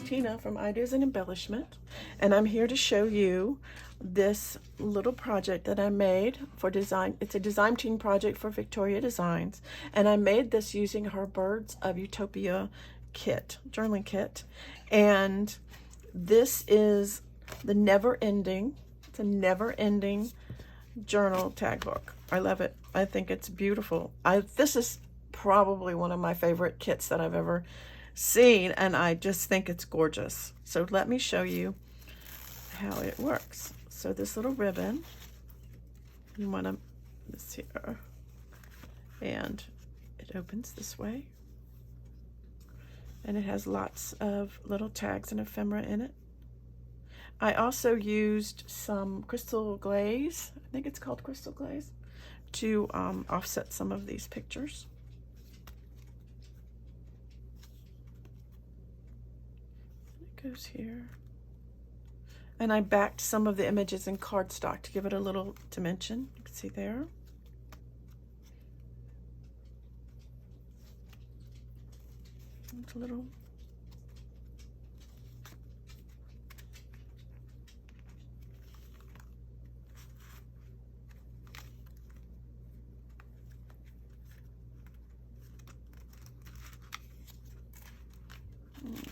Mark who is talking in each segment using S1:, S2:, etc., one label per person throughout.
S1: Tina from Ideas and Embellishment, and I'm here to show you this little project that I made for design. It's a design team project for Vectoria Designs, and I made this using her Birds Utopia kit, journaling kit, and this is the it's a never-ending journal tag book. I love it. I think it's beautiful. This is probably one of my favorite kits that I've ever seen, and I just think it's gorgeous. So let me show you how it works. So this little ribbon, you want to, this here, and it opens this way, and it has lots of little tags and ephemera in it. I also used some crystal glaze, I think it's called crystal glaze, to offset some of these pictures. It goes here. And I backed some of the images in cardstock to give it a little dimension. You can see there. It's a little.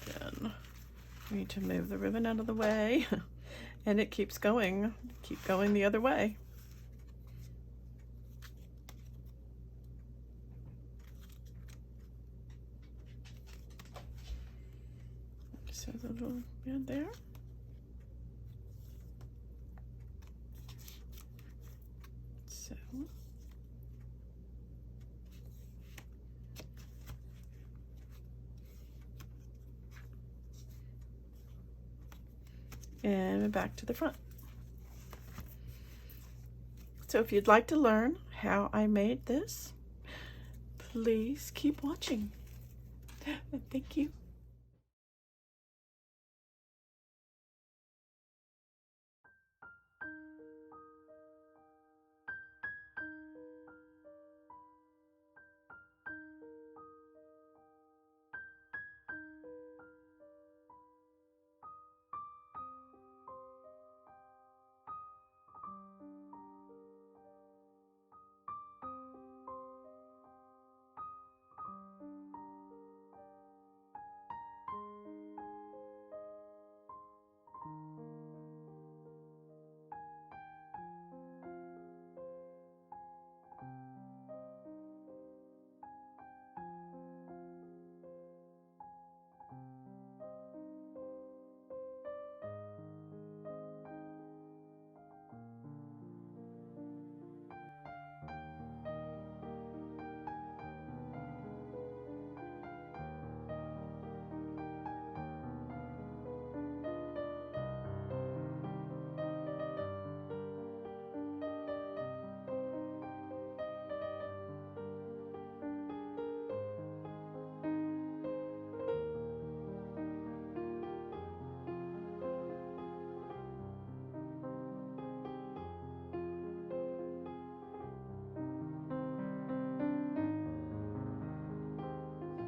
S1: Again, we need to move the ribbon out of the way, and it keeps going. Keep going the other way. So the little bit there. So. And back to the front. So if you'd like to learn how I made this, please keep watching. Thank you.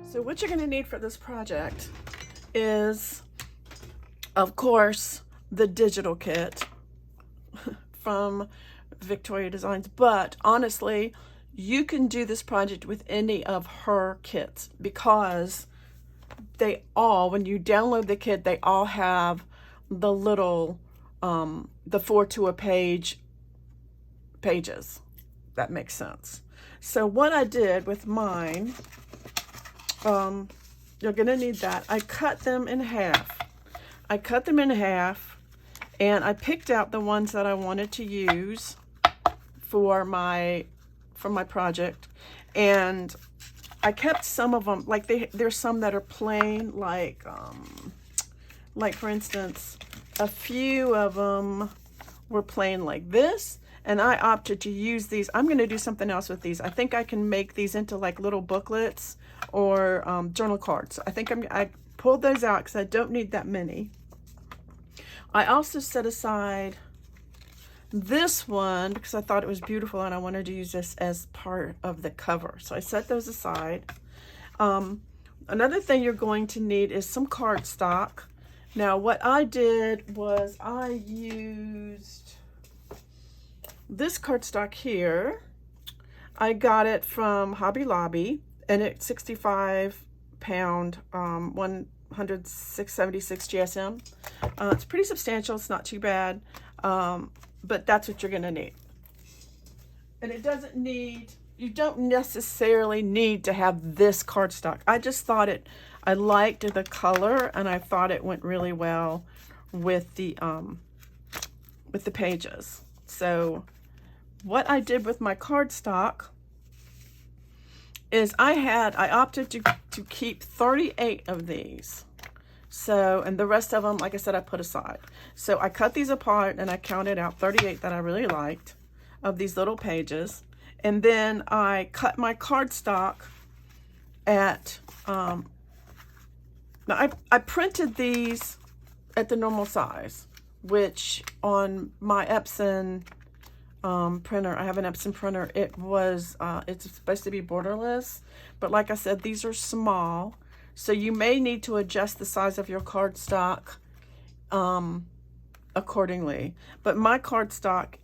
S1: So what you're going to need for this project is, of course, the digital kit from Vectoria Designs. But honestly, you can do this project with any of her kits, because they all, when you download the kit, they all have the little, the 4 to a page pages. That makes sense. So what I did with mine, you're gonna need that. I cut them in half. And I picked out the ones that I wanted to use for my project, and I kept some of them, like there's some that are plain, like for instance, a few of them were plain like this, and I opted to use these. I'm going to do something else with these. I think I can make these into like little booklets or journal cards. I think I pulled those out because I don't need that many. I also set aside this one because I thought it was beautiful and I wanted to use this as part of the cover. So I set those aside. Another thing you're going to need is some cardstock. Now what I did was I used this cardstock here. I got it from Hobby Lobby, and it's 65 pound, 176 GSM. It's pretty substantial. It's not too bad, but that's what you're gonna need. And it doesn't need, you don't necessarily need to have this cardstock. I just thought I liked the color, and I thought it went really well with the pages. So what I did with my cardstock is I opted to keep 38 of these. So, and the rest of them, like I said, I put aside. So I cut these apart and I counted out 38 that I really liked of these little pages. And then I cut my cardstock at, now I printed these at the normal size, which on my Epson printer, I have an Epson printer, it's supposed to be borderless, but like I said, these are small, so you may need to adjust the size of your cardstock accordingly. But my cardstock,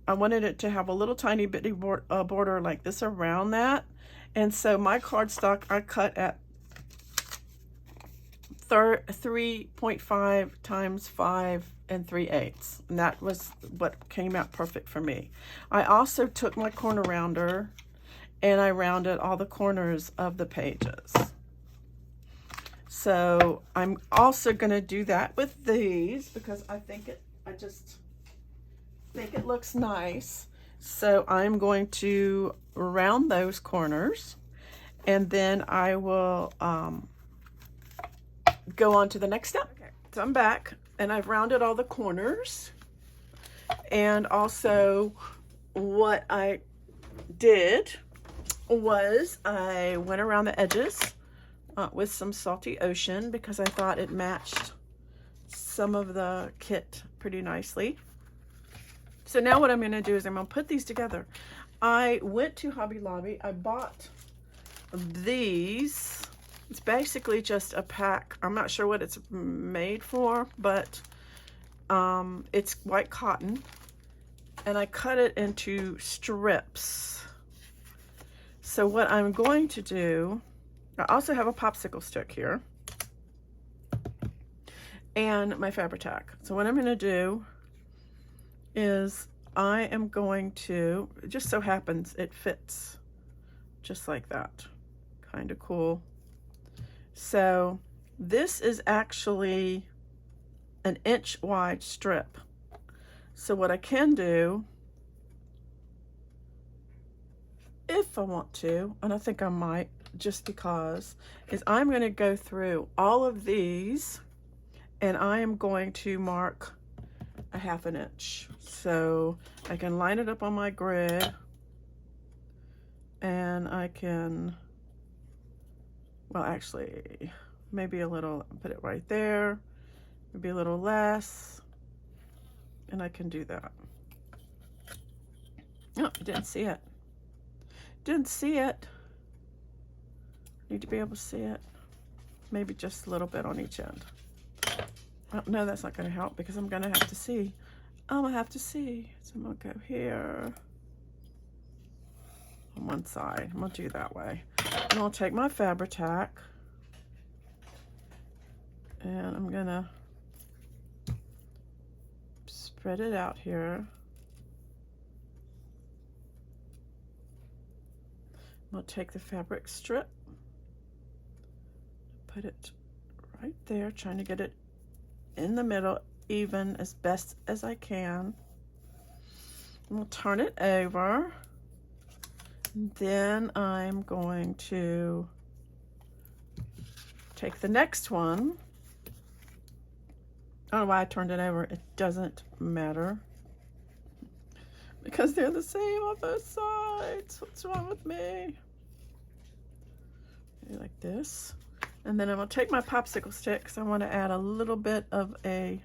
S1: I wanted it to have a little tiny bitty border like this around that, and so my cardstock I cut at 3.5 times 5 3/8, and that was what came out perfect for me. I also took my corner rounder and I rounded all the corners of the pages. So I'm also going to do that with these because I just think it looks nice. So I'm going to round those corners, and then I will go on to the next step. Okay, so I'm back and I've rounded all the corners, and also what I did was I went around the edges with some Salty Ocean because I thought it matched some of the kit pretty nicely. So now what I'm going to do is I'm going to put these together. I went to Hobby Lobby. I bought these. It's basically just a pack. I'm not sure what it's made for, but it's white cotton, and I cut it into strips. So what I'm going to do, I also have a popsicle stick here and my Fabri-Tac. So what I'm going to do is I am going to, it just so happens it fits just like that. Kind of cool. So this is actually an inch wide strip. So what I can do, if I want to, and I think I might just because, is I'm going to go through all of these and I am going to mark a 1/2 inch. So I can line it up on my grid, and I can, well, actually, maybe a little, put it right there, maybe a little less, and I can do that. Oh, I didn't see it. Didn't see it. Need to be able to see it. Maybe just a little bit on each end. Oh, no, that's not going to help because I'm going to have to see. I'm going to have to see. So I'm going to go here on one side. I'm going to do that way. And I'll take my Fabri-Tac and I'm going to spread it out here. I'm going to take the fabric strip, put it right there, trying to get it in the middle, even as best as I can. And we'll turn it over. And then I'm going to take the next one. I don't know why I turned it over. It doesn't matter because they're the same on both sides. What's wrong with me? Maybe like this. And then I'm going to take my popsicle stick because I want to add a little bit of a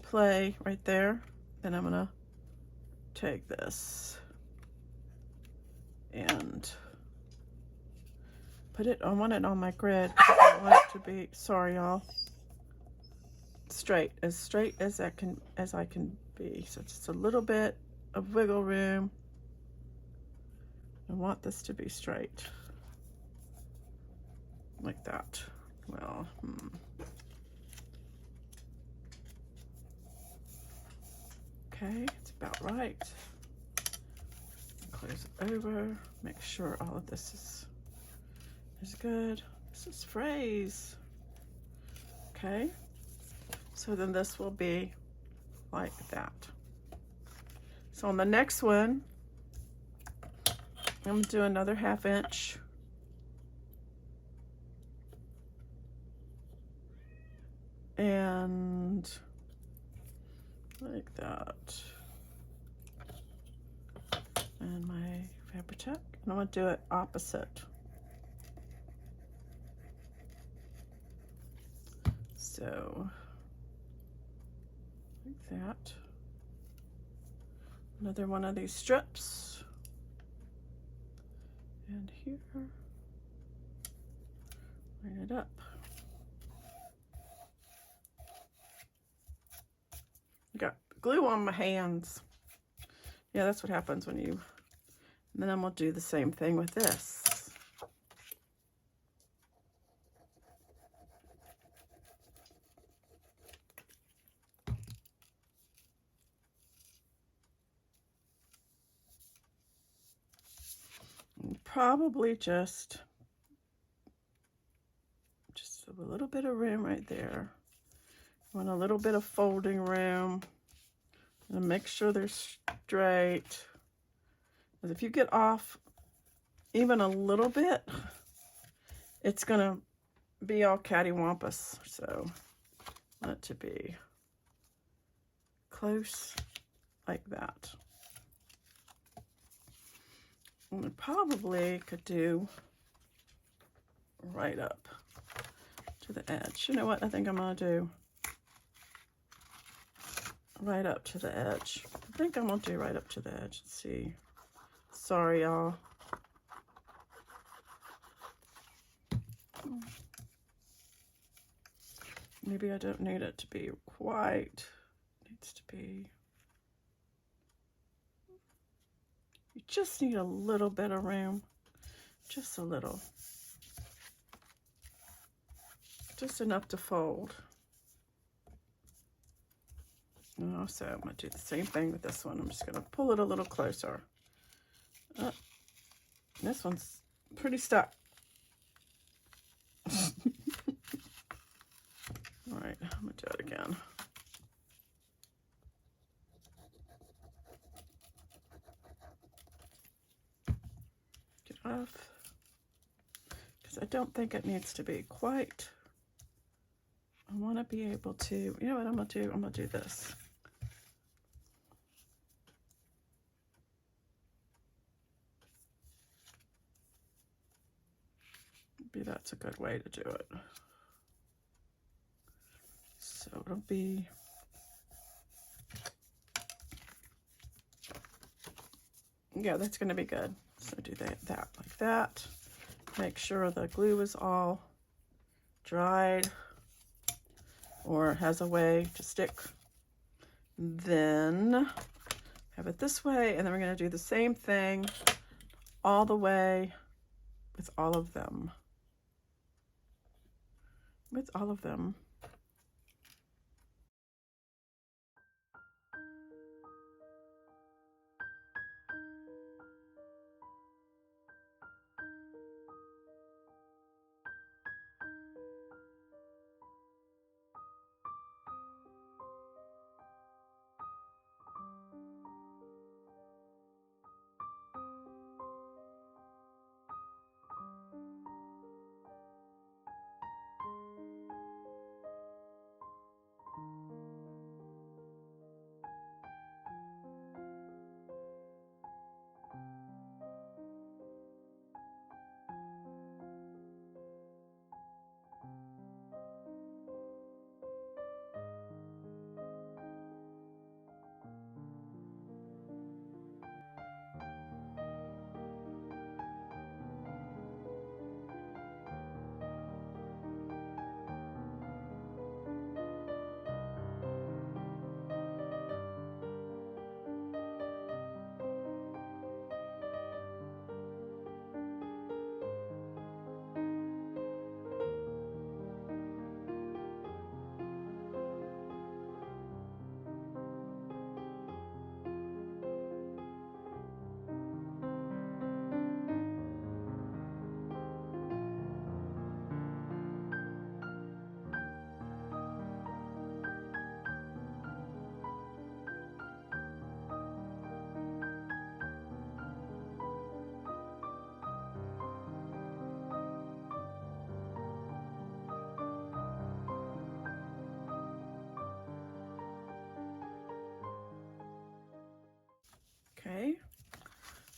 S1: play right there. Then I'm going to take this and put it, I want it on my grid. I want it to be, sorry y'all, straight as I can be. So just a little bit of wiggle room. I want this to be straight, like that. Well, okay, it's about right. Close it over. Make sure all of this is good. This is phrase. Okay. So then this will be like that. So on the next one, I'm gonna do another 1/2 inch. And like that. And my Fabri-Tac, and I'm gonna do it opposite. So like that. Another one of these strips. And here, line it up. Got glue on my hands. Yeah, that's what happens when you, and then I'm gonna do the same thing with this. And probably just a little bit of room right there. Want a little bit of folding room. And make sure they're straight. Because if you get off even a little bit, it's gonna be all cattywampus. So I want it to be close like that. And I probably could do right up to the edge. You know what I think I'm gonna do? Right up to the edge. I think I'm gonna do right up to the edge. Let's see. Sorry, y'all. Maybe I don't need it to be quite. It needs to be. You just need a little bit of room. Just a little. Just enough to fold. And also, I'm going to do the same thing with this one. I'm just going to pull it a little closer. This one's pretty stuck. All right, I'm going to do it again. Get off. Because I don't think it needs to be quite. I want to be able to, you know what I'm going to do? I'm going to do this. Maybe that's a good way to do it. So it'll be, yeah, that's going to be good. So do that like that. Make sure the glue is all dried or has a way to stick. Then have it this way, and then we're going to do the same thing all the way with all of them. With all of them.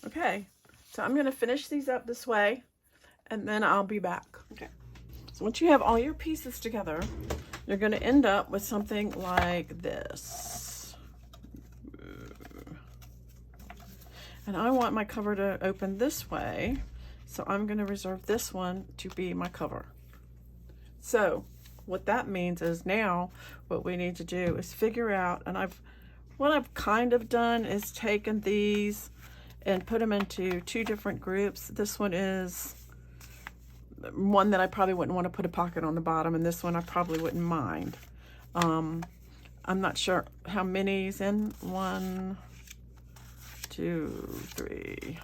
S1: Okay, so I'm going to finish these up this way, and then I'll be back. Okay, so once you have all your pieces together, you're going to end up with something like this. And I want my cover to open this way, so I'm going to reserve this one to be my cover. So what that means is now what we need to do is figure out, and what I've kind of done is taken these and put them into two different groups. This one is one that I probably wouldn't want to put a pocket on the bottom, and this one I probably wouldn't mind. I'm not sure how many's in. 1, 2, 3,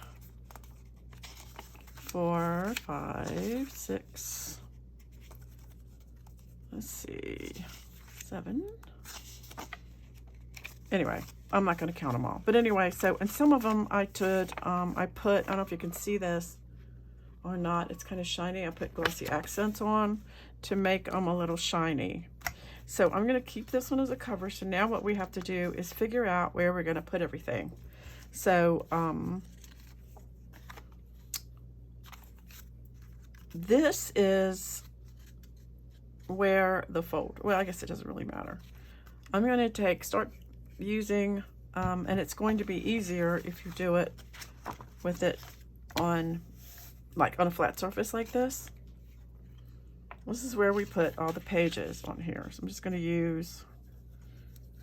S1: 4, 5, 6. Let's see, 7. Anyway, I'm not going to count them all. But anyway, so, and some of them I put, I don't know if you can see this or not. It's kind of shiny. I put glossy accents on to make them a little shiny. So I'm going to keep this one as a cover. So now what we have to do is figure out where we're going to put everything. So, this is where the fold, well, I guess it doesn't really matter. I'm going to start using, and it's going to be easier if you do it with it on, like on a flat surface like this. This is where we put all the pages on here. So I'm just going to use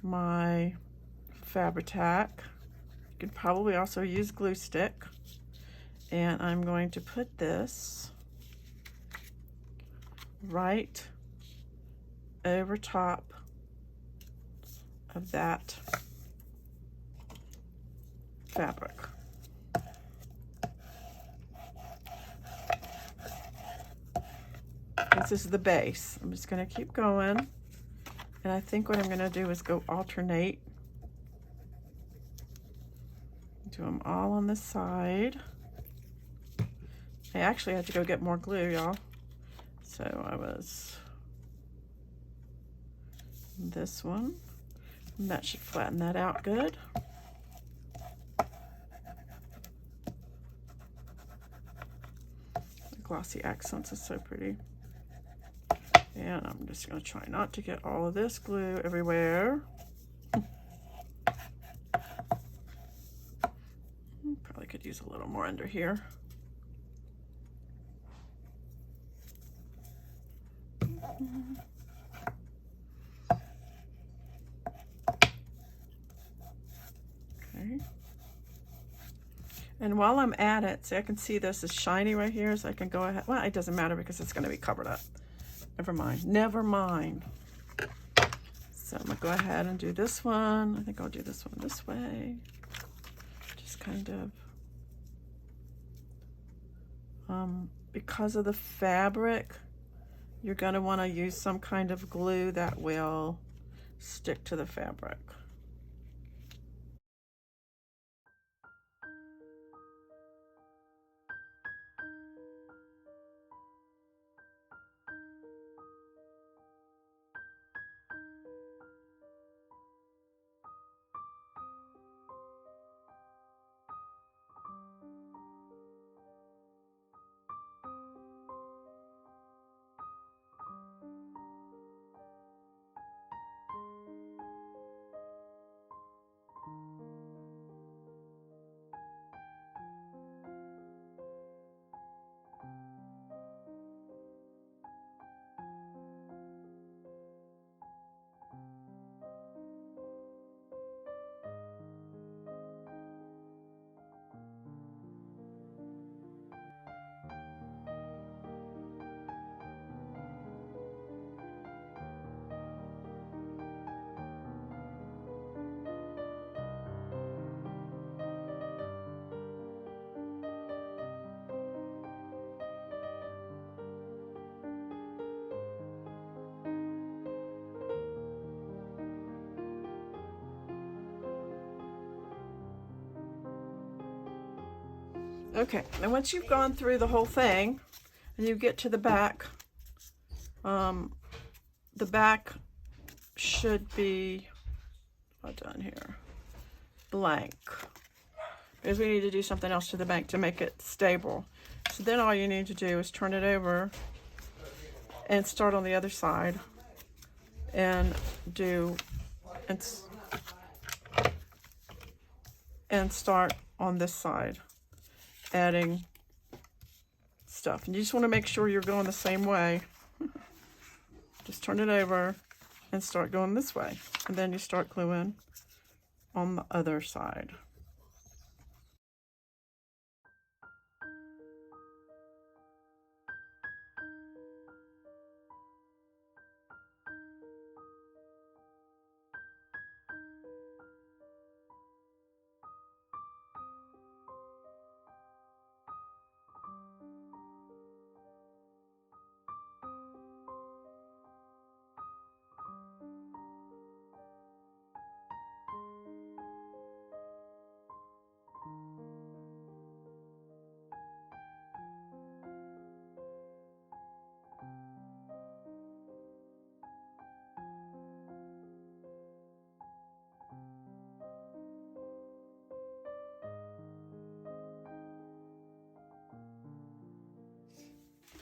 S1: my Fabri-Tac. You could probably also use glue stick. And I'm going to put this right over top of that fabric. This is the base. I'm just going to keep going, and I think what I'm going to do is go alternate. Do them all on this side. I actually had to go get more glue, y'all. So I was this one, and that should flatten that out good. The glossy accents is so pretty. And I'm just going to try not to get all of this glue everywhere. Probably could use a little more under here. Okay. And while I'm at it, see, I can see this is shiny right here, so I can go ahead. Well, it doesn't matter because it's going to be covered up. Never mind. Never mind. So I'm going to go ahead and do this one. I think I'll do this one this way. Just kind of, because of the fabric, you're going to want to use some kind of glue that will stick to the fabric. Okay, and once you've gone through the whole thing and you get to the back should be, what's done here, blank. because we need to do something else to the bank to make it stable. So then all you need to do is turn it over and start on the other side and do and start on this side, adding stuff. And you just want to make sure you're going the same way. Just turn it over and start going this way. And then you start gluing on the other side.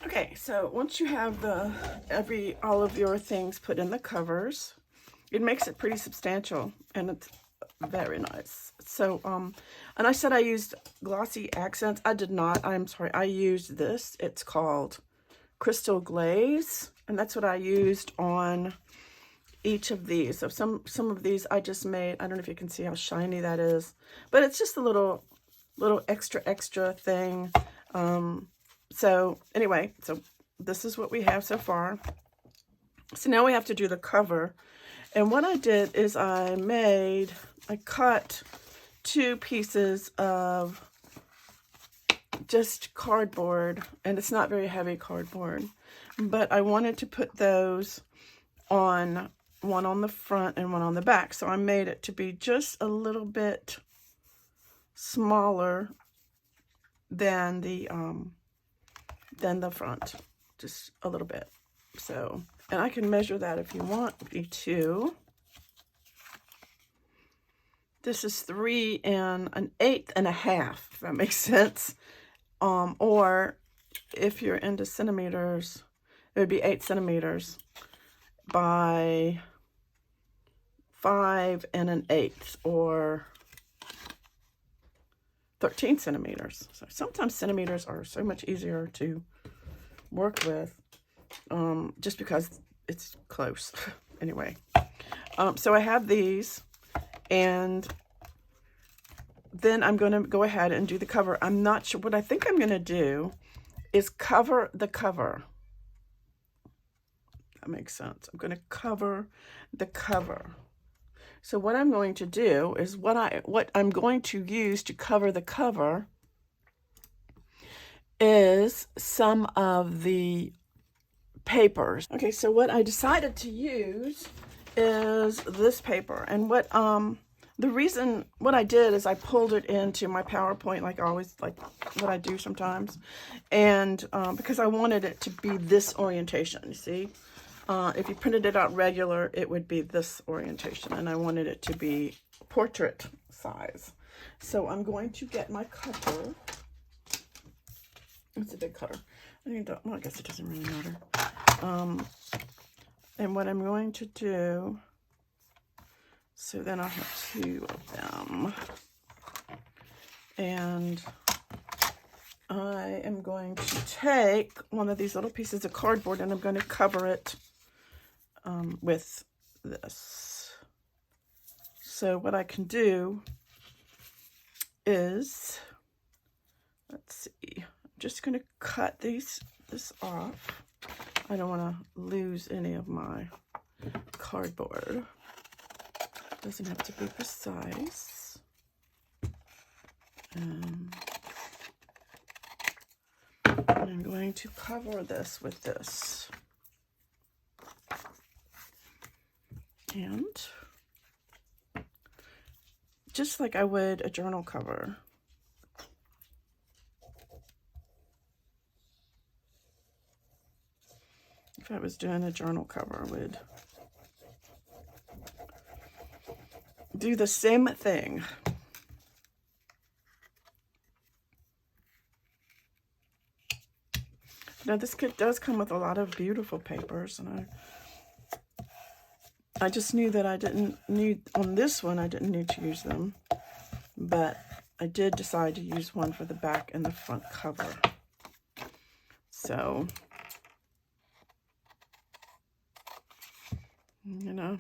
S1: Okay, so once you have all of your things put in the covers, it makes it pretty substantial, and it's very nice. So, and I said I used glossy accents. I did not. I'm sorry. I used this. It's called Crystal Glaze, and that's what I used on each of these. So some of these I just made. I don't know if you can see how shiny that is, but it's just a little extra thing. So anyway, so this is what we have so far. So now we have to do the cover. And what I did is I cut 2 pieces of just cardboard, and it's not very heavy cardboard, but I wanted to put those on, one on the front and one on the back. So I made it to be just a little bit smaller than the front, just a little bit. So, and I can measure that if you want me to. This is 3 1/8 1/2, if that makes sense. Or if you're into centimeters, it would be 8 centimeters by 5 1/8, or 13 centimeters. So sometimes centimeters are so much easier to work with, just because it's close. Anyway, so I have these, and then I'm going to go ahead and do the cover. I'm not sure. What I think I'm going to do is cover the cover. That makes sense. I'm going to cover the cover. So what I'm going to do is what I'm going to use to cover the cover is some of the papers. Okay, so what I decided to use is this paper. And what I did is I pulled it into my PowerPoint, like what I do sometimes. And because I wanted it to be this orientation, you see? If you printed it out regular, it would be this orientation, and I wanted it to be portrait size. So I'm going to get my cutter. It's a big cutter. Well, I guess it doesn't really matter. And what I'm going to do, so then I'll have 2 of them. And I am going to take one of these little pieces of cardboard, and I'm going to cover it with this. So what I can do is, let's see, I'm just going to cut this off. I don't want to lose any of my cardboard. It doesn't have to be precise. And I'm going to cover this with this. And just like I would a journal cover. If I was doing a journal cover, I would do the same thing. Now this kit does come with a lot of beautiful papers, and I just knew that I didn't need, on this one, I didn't need to use them, but I did decide to use one for the back and the front cover. So, you know,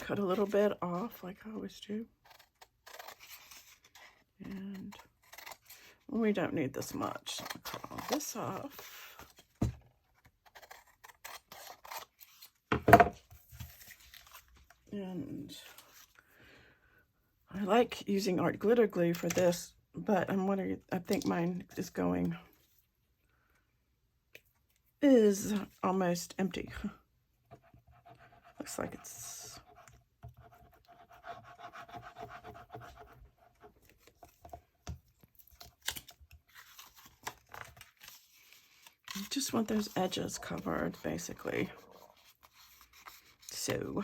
S1: cut a little bit off like I always do. And we don't need this much. I'll cut all this off. And I like using art glitter glue for this, but I'm wondering, I think mine is almost empty. Looks like it's I just want those edges covered, basically. So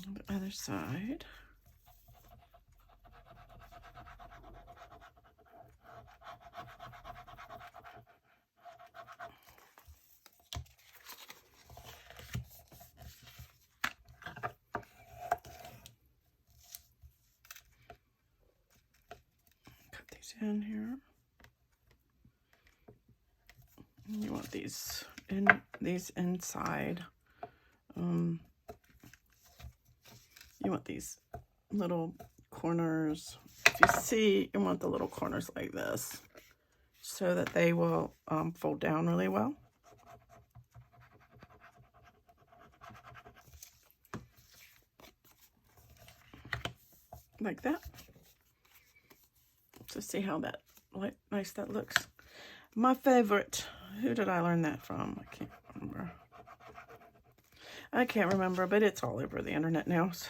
S1: on the other side. Cut these in here. And you want these inside. You want these little corners. If you see, you want the little corners like this so that they will fold down really well. Like that. So see how that nice that looks. My favorite. Who did I learn that from? I can't remember. I can't remember, but it's all over the internet now, so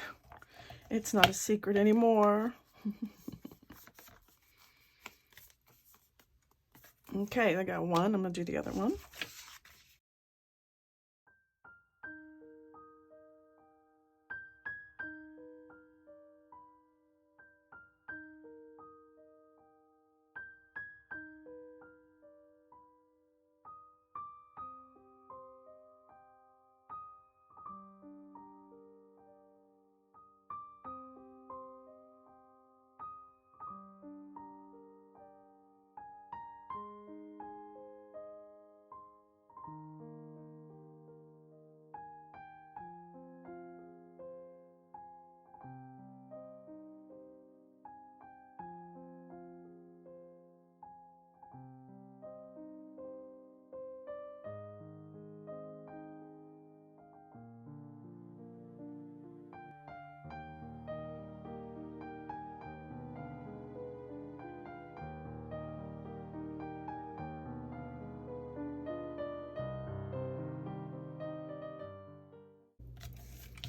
S1: it's not a secret anymore. Okay, I got one. I'm going to do the other one.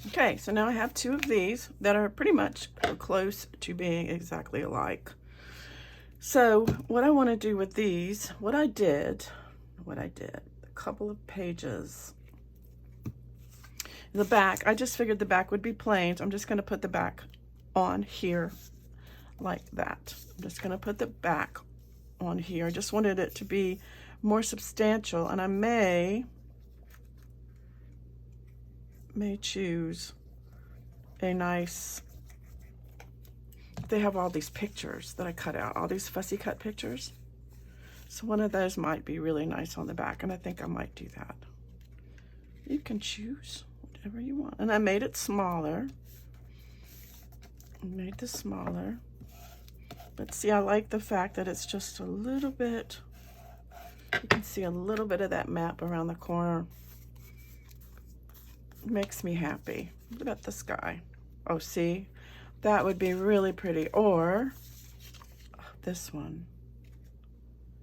S1: Okay, so now I have two of these that are pretty much close to being exactly alike. So what I want to do with these, what I did, a couple of pages. The back, I just figured the back would be plain, so I'm just going to put the back on here like that. I'm just going to put the back on here. I just wanted it to be more substantial, and I may choose a nice, they have all these pictures that I cut out, all these fussy cut pictures. So one of those might be really nice on the back, and I think I might do that. You can choose whatever you want. And I made it smaller. I made this smaller. But see, I like the fact that it's just a little bit, you can see a little bit of that map around the corner. Makes me happy. What about this guy? Oh, see, that would be really pretty. Or this one.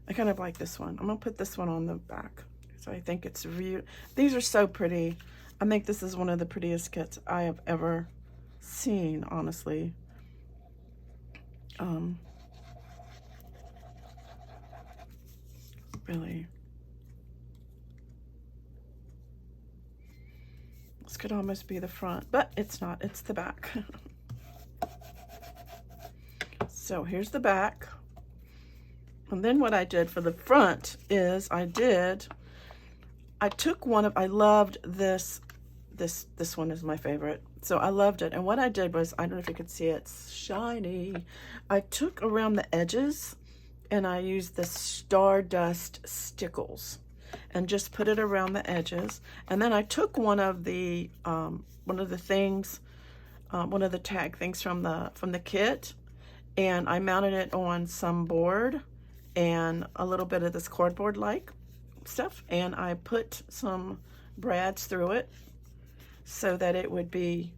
S1: I kind of like this one. I'm gonna put this one on the back. So I think it's real. These are so pretty. I think this is one of the prettiest kits I have ever seen, honestly. Really. This could almost be the front, but it's not, it's the back. So here's the back. And then what I did for the front is I took one of, I loved this one is my favorite. So I loved it. And what I did was, I don't know if you could see it, it's shiny. I took around the edges and I used the Stardust stickles and just put it around the edges. And then I took one of the things, one of the tag things from the kit, and I mounted it on some board and a little bit of this cardboard like stuff, and I put some brads through it so that it would be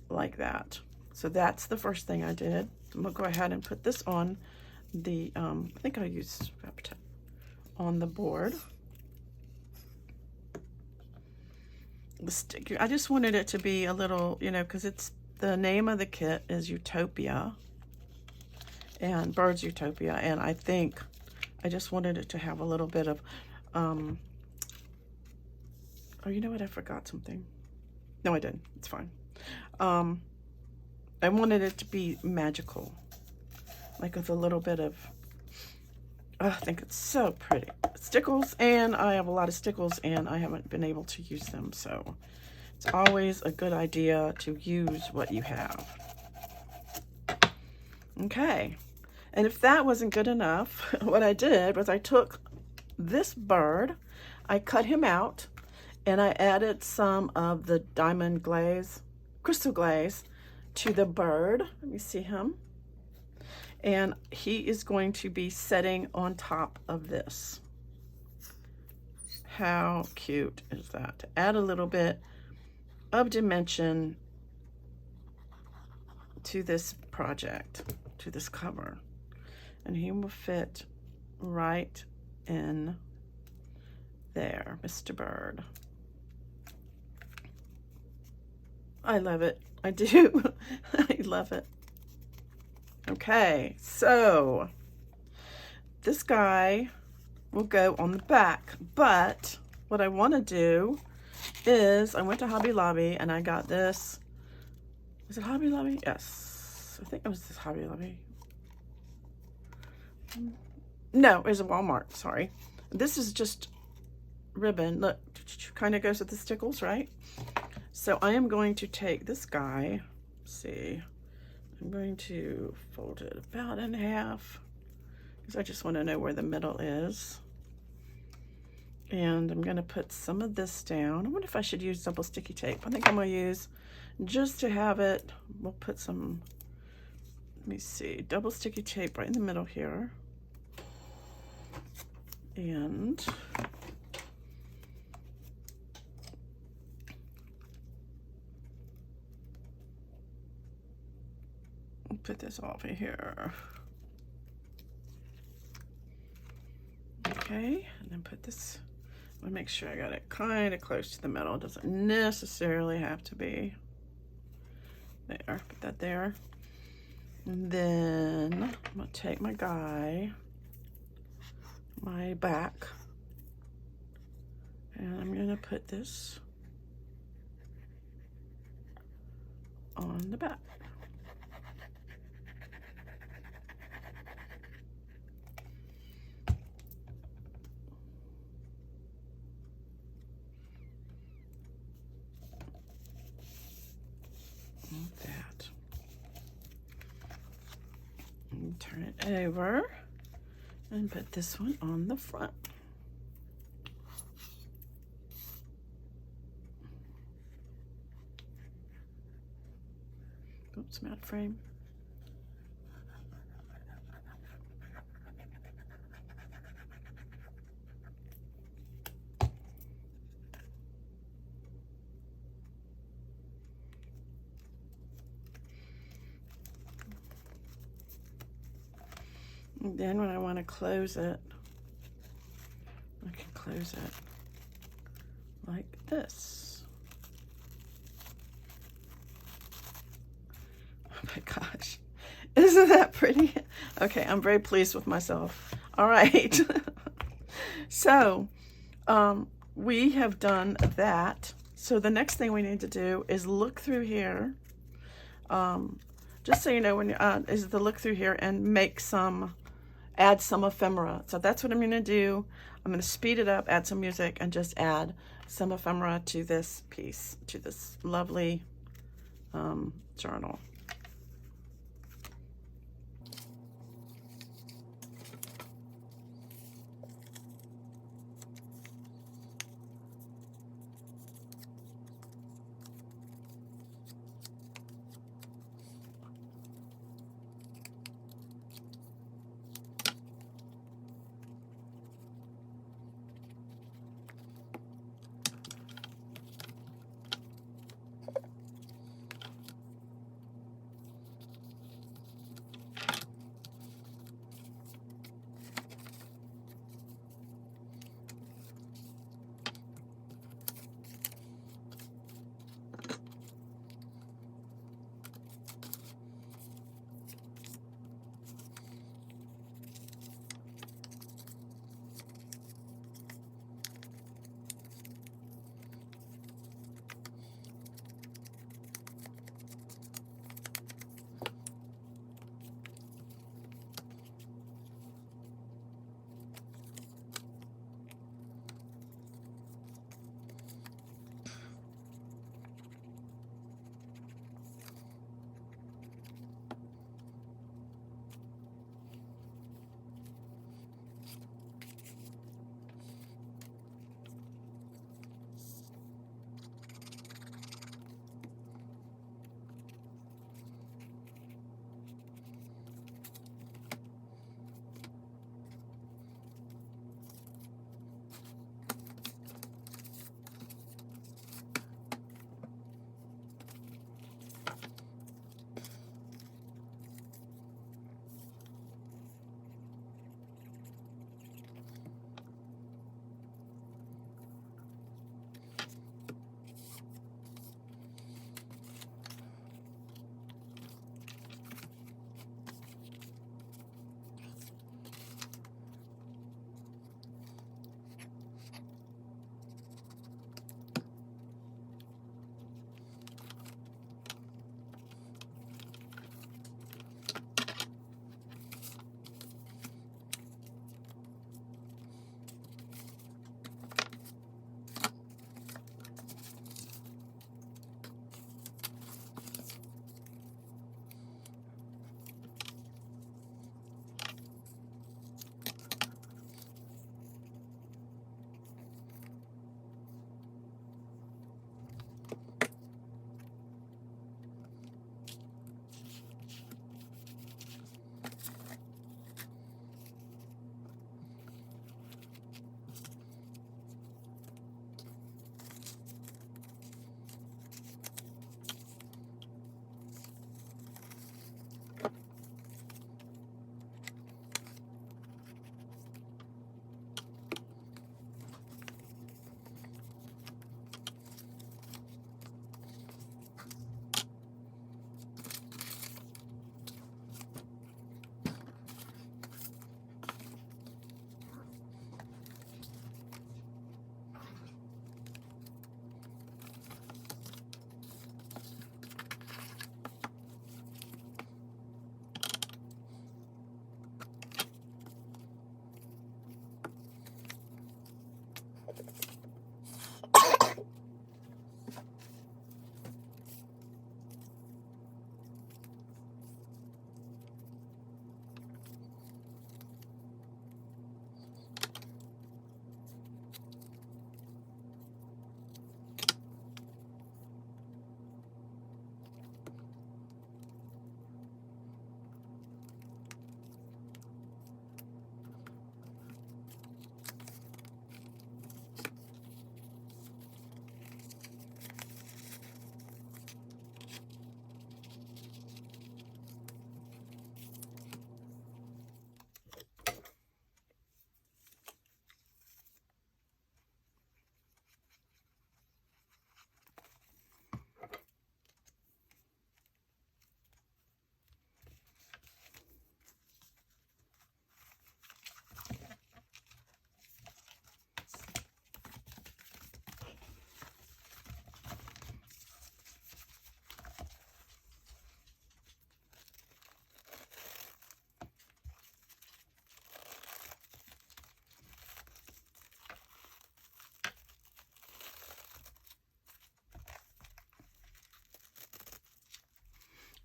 S1: like that. So that's the first thing I did. I'm gonna go ahead and put this on the I think I used on the board. The stick, I just wanted it to be a little, you know, because it's the name of the kit is Utopia and Birds Utopia, and I think I just wanted it to have a little bit of oh, you know what, I forgot something. No, I didn't. It's fine. I wanted it to be magical, like with a little bit of, I think it's so pretty. Stickles, and I have a lot of stickles and I haven't been able to use them, so it's always a good idea to use what you have. Okay, and if that wasn't good enough, what I did was I took this bird, I cut him out, and I added some of the diamond glaze, crystal glaze, to the bird. Let me see him. And he is going to be sitting on top of this. How cute is that? To add a little bit of dimension to this project, to this cover. And he will fit right in there, Mr. Bird. I love it. I do. I love it. Okay, so this guy will go on the back, but what I want to do is I went to Hobby Lobby and I got this. Was it Hobby Lobby? Yes, I think it was this Hobby Lobby. No, it was a Walmart, sorry. This is just ribbon. Look, kind of goes with the stickles, right? So I am going to take this guy, let's see, I'm going to fold it about in half because I just want to know where the middle is. And I'm going to put some of this down. I wonder if I should use double sticky tape. I think I'm going to use, just to have it, we'll put some, let me see, double sticky tape right in the middle here. And put this over here. Okay, and then put this, I'll make sure I got it kind of close to the middle. It doesn't necessarily have to be there. Put that there. And then I'm gonna take my guy, my back, and I'm gonna put this on the back. That. And turn it over and put this one on the front. Oops, matte frame. And then when I want to close it, I can close it like this. Oh my gosh, isn't that pretty? Okay, I'm very pleased with myself. All right, so we have done that. So the next thing we need to do is look through here just so you know, when is to look through here and make some, add some ephemera. So that's what I'm going to do. I'm going to speed it up, add some music, and just add some ephemera to this piece, to this lovely journal.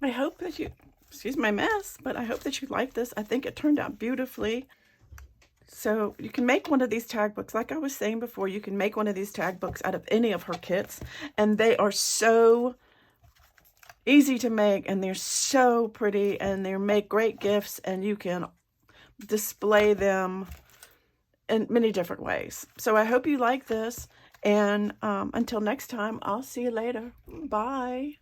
S1: I hope that you, excuse my mess, but I hope that you like this. I think it turned out beautifully. So you can make one of these tag books. Like I was saying before, you can make one of these tag books out of any of her kits. And they are so easy to make, and they're so pretty, and they make great gifts, and you can display them in many different ways. So I hope you like this. And until next time, I'll see you later. Bye.